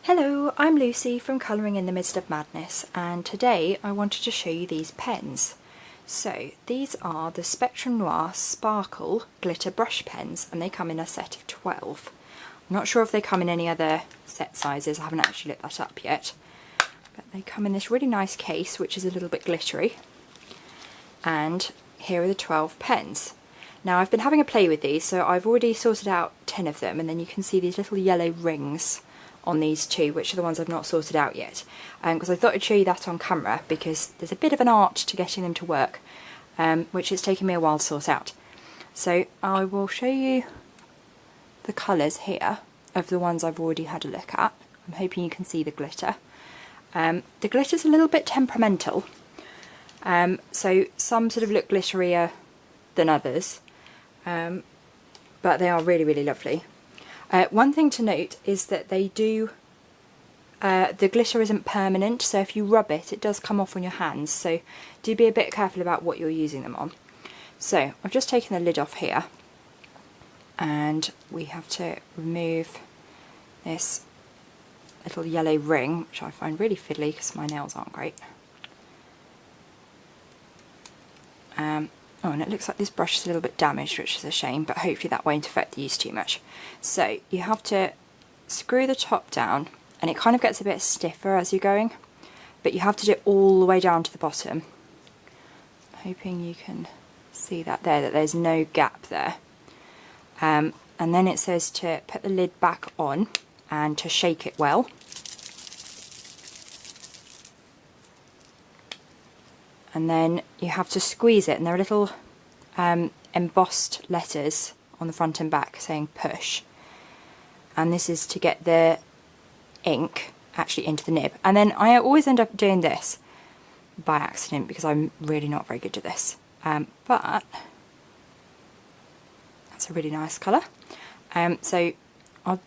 Hello, I'm Lucy from Colouring in the Midst of Madness, and today I wanted to show you these pens. So these are the Spectrum Noir Sparkle Glitter Brush Pens, and they come in a set of 12. I'm not sure if they come in any other set sizes, I haven't actually looked that up yet. But they come in this really nice case, which is a little bit glittery. And here are the 12 pens. Now I've been having a play with these, so I've already sorted out 10 of them, and then you can see these little yellow rings on these two, which are the ones I've not sorted out yet, because I thought I'd show you that on camera because there's a bit of an art to getting them to work, which it's taken me a while to sort out. So I will show you the colours here of the ones I've already had a look at. I'm hoping you can see the glitter. The glitter's a little bit temperamental, so some sort of look glitterier than others, but they are really, really lovely. One thing to note is that they do, the glitter isn't permanent, so if you rub it, it does come off on your hands, so do be a bit careful about what you're using them on. So I've just taken the lid off here, and we have to remove this little yellow ring, which I find really fiddly because my nails aren't great. Oh, and it looks like this brush is a little bit damaged, which is a shame, but hopefully that won't affect the use too much. So you have to screw the top down, and it kind of gets a bit stiffer as you're going, but you have to do it all the way down to the bottom. I'm hoping you can see that there, that there's no gap there. And then it says to put the lid back on and to shake it well. And then you have to squeeze it, and there are little embossed letters on the front and back saying push, and this is to get the ink actually into the nib. And then I always end up doing this by accident because I'm really not very good at this, but that's a really nice colour. So I'll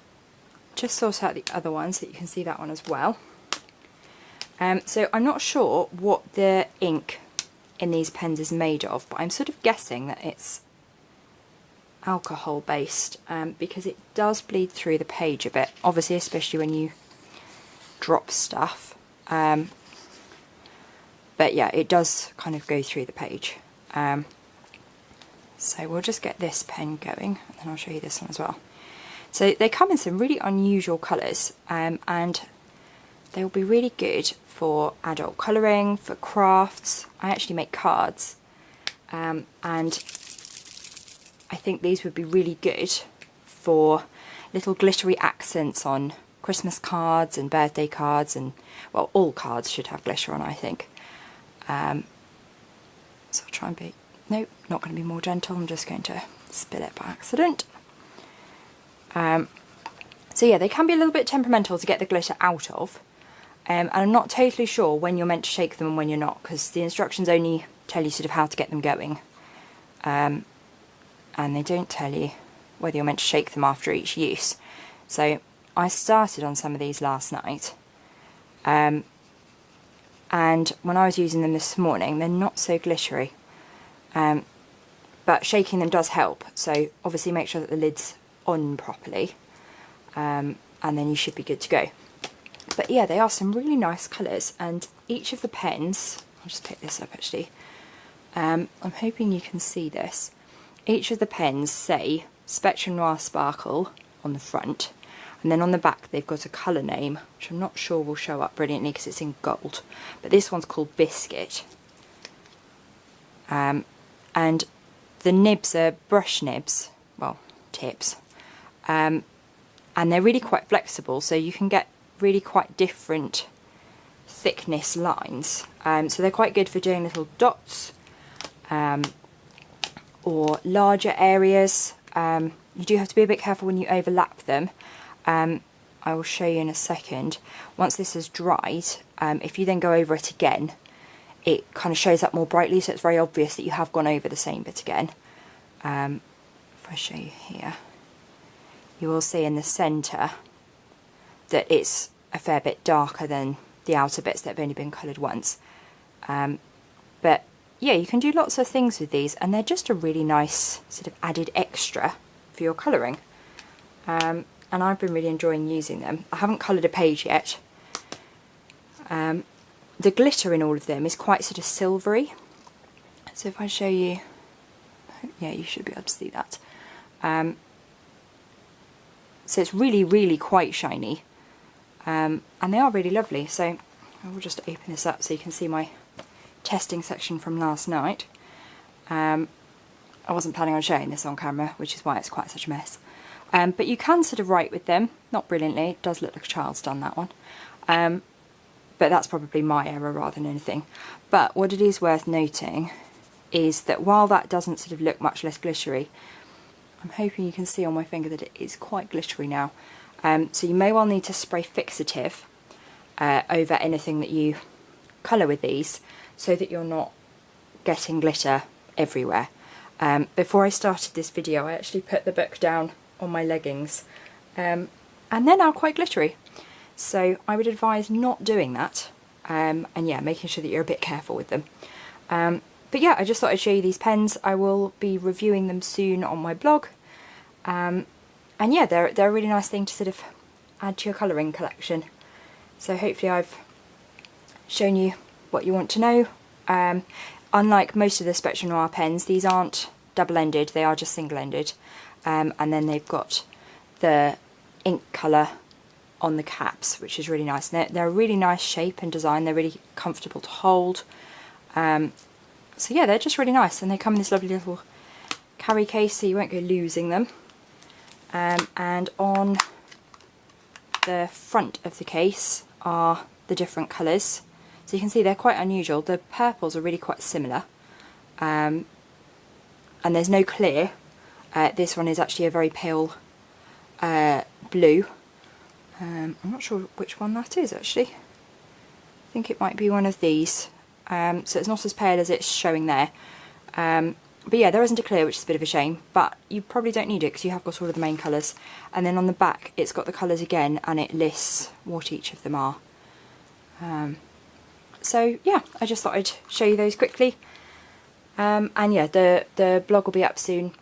just sort out the other one so that you can see that one as well. So I'm not sure what the ink in these pens is made of, but I'm sort of guessing that it's alcohol based, because it does bleed through the page a bit, obviously, especially when you drop stuff. But yeah, it does kind of go through the page. So we'll just get this pen going, and then I'll show you this one as well. So they come in some really unusual colours, and they will be really good for adult colouring, for crafts. I actually make cards, and I think these would be really good for little glittery accents on Christmas cards and birthday cards, and well, all cards should have glitter on, I think. So I'll try and be, nope, not going to be more gentle, I'm just going to spill it by accident. So yeah, they can be a little bit temperamental to get the glitter out of. And I'm not totally sure when you're meant to shake them and when you're not, because the instructions only tell you sort of how to get them going. And they don't tell you whether you're meant to shake them after each use. So I started on some of these last night. And when I was using them this morning, they're not so glittery. But shaking them does help. So obviously make sure that the lid's on properly. And then you should be good to go. But yeah, they are some really nice colours, and each of the pens, I'll just pick this up actually, I'm hoping you can see this. Each of the pens say Spectrum Noir Sparkle on the front, and then on the back they've got a colour name, which I'm not sure will show up brilliantly because it's in gold, but this one's called Biscuit. And the nibs are brush nibs, well, tips, and they're really quite flexible, so you can get really quite different thickness lines, so they're quite good for doing little dots, or larger areas. You do have to be a bit careful when you overlap them. I will show you in a second. Once this is dried, if you then go over it again, it kind of shows up more brightly, so it's very obvious that you have gone over the same bit again. If I show you here, you will see in the centre that it's a fair bit darker than the outer bits that have only been coloured once. But yeah, you can do lots of things with these, and they're just a really nice sort of added extra for your colouring. and I've been really enjoying using them. I haven't coloured a page yet. The glitter in all of them is quite sort of silvery. So if I show you, yeah, you should be able to see that. So it's really, really quite shiny. And they are really lovely. So I will just open this up so you can see my testing section from last night. I wasn't planning on showing this on camera, which is why it's quite such a mess. But you can sort of write with them, not brilliantly. It does look like a child's done that one. But that's probably my error rather than anything. But what it is worth noting is that while that doesn't sort of look much less glittery, I'm hoping you can see on my finger that it is quite glittery now. So you may well need to spray fixative over anything that you colour with these, so that you're not getting glitter everywhere. Before I started this video, I actually put the book down on my leggings, and they're now quite glittery. So I would advise not doing that, and yeah, making sure that you're a bit careful with them. But yeah, I just thought I'd show you these pens. I will be reviewing them soon on my blog. And yeah, they're a really nice thing to sort of add to your colouring collection. So hopefully I've shown you what you want to know. Unlike most of the Spectrum Noir pens, these aren't double-ended, they are just single-ended. And then they've got the ink colour on the caps, which is really nice. And they're a really nice shape and design, they're really comfortable to hold. So yeah, they're just really nice, and they come in this lovely little carry case so you won't go losing them. And on the front of the case are the different colours. So you can see they're quite unusual. The purples are really quite similar, and there's no clear. This one is actually a very pale blue. I'm not sure which one that is actually. I think it might be one of these. So it's not as pale as it's showing there. But yeah, there isn't a clear, which is a bit of a shame, but you probably don't need it because you have got all of the main colours. And then on the back it's got the colours again, and it lists what each of them are. So yeah, I just thought I'd show you those quickly. And yeah, the blog will be up soon,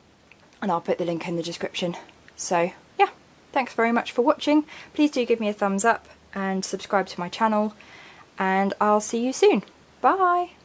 and I'll put the link in the description. So yeah, thanks very much for watching. Please do give me a thumbs up and subscribe to my channel, and I'll see you soon. Bye!